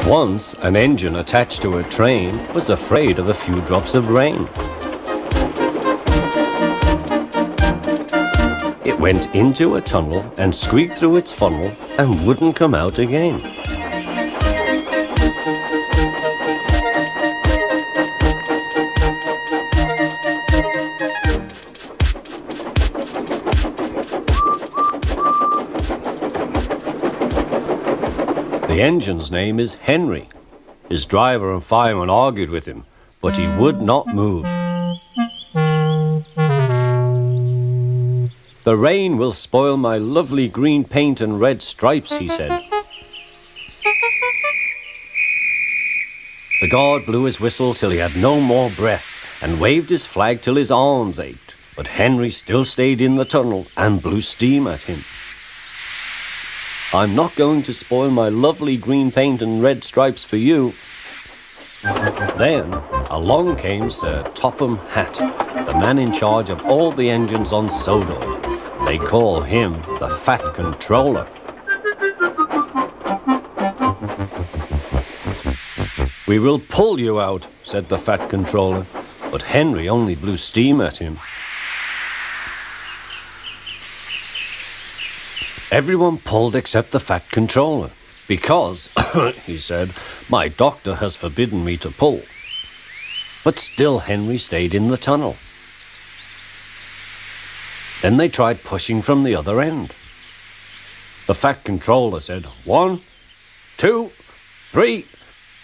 Once, an engine attached to a train was afraid of a few drops of rain. It went into a tunnel and squeaked through its funnel and wouldn't come out again. The engine's name is Henry. His driver and fireman argued with him, but he would not move. "The rain will spoil my lovely green paint and red stripes," he said. The guard blew his whistle till he had no more breath and waved his flag till his arms ached, but Henry still stayed in the tunnel and blew steam at him. "I'm not going to spoil my lovely green paint and red stripes for you." Then along came Sir Topham Hatt, the man in charge of all the engines on Sodor. They call him the Fat Controller. "We will pull you out," said the Fat Controller, but Henry only blew steam at him. Everyone pulled except the Fat Controller, because, he said, "my doctor has forbidden me to pull." But still Henry stayed in the tunnel. Then they tried pushing from the other end. The Fat Controller said, "1, 2, 3,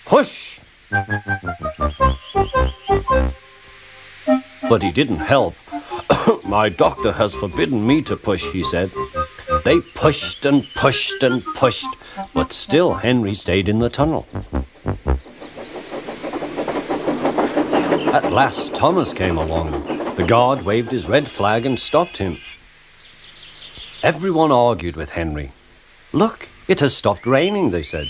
push!" But he didn't help. "My doctor has forbidden me to push," he said. They pushed and pushed and pushed, but still Henry stayed in the tunnel. At last Thomas came along. The guard waved his red flag and stopped him. Everyone argued with Henry. "Look, it has stopped raining," they said.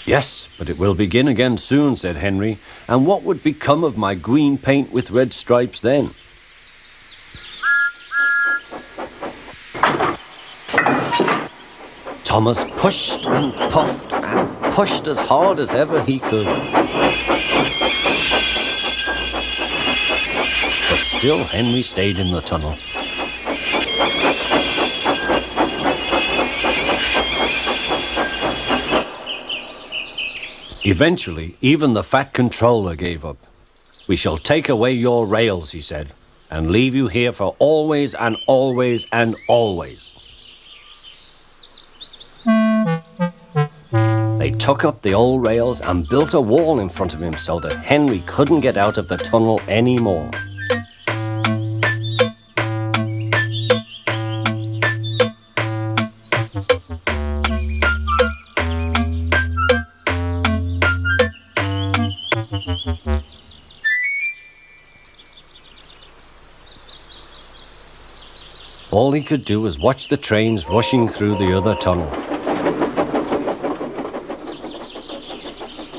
"Yes, but it will begin again soon," said Henry. "And what would become of my green paint with red stripes then?" Thomas pushed and puffed and pushed as hard as ever he could. But still Henry stayed in the tunnel. Eventually, even the Fat Controller gave up. "We shall take away your rails," he said, "and leave you here for always and always and always." They took up the old rails and built a wall in front of him so that Henry couldn't get out of the tunnel anymore. All he could do was watch the trains rushing through the other tunnel.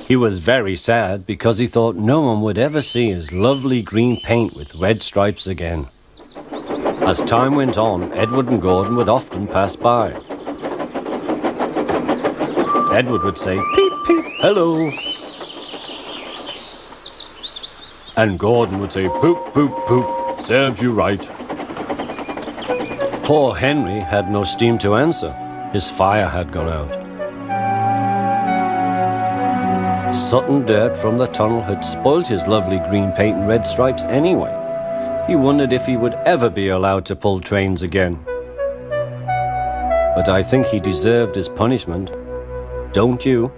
He was very sad because he thought no one would ever see his lovely green paint with red stripes again. As time went on, Edward and Gordon would often pass by. Edward would say, "Peep, peep, hello." And Gordon would say, "Poop, poop, poop, serves you right." Poor Henry had no steam to answer. His fire had gone out. Sudden dirt from the tunnel had spoilt his lovely green paint and red stripes anyway. He wondered if he would ever be allowed to pull trains again. But I think he deserved his punishment. Don't you?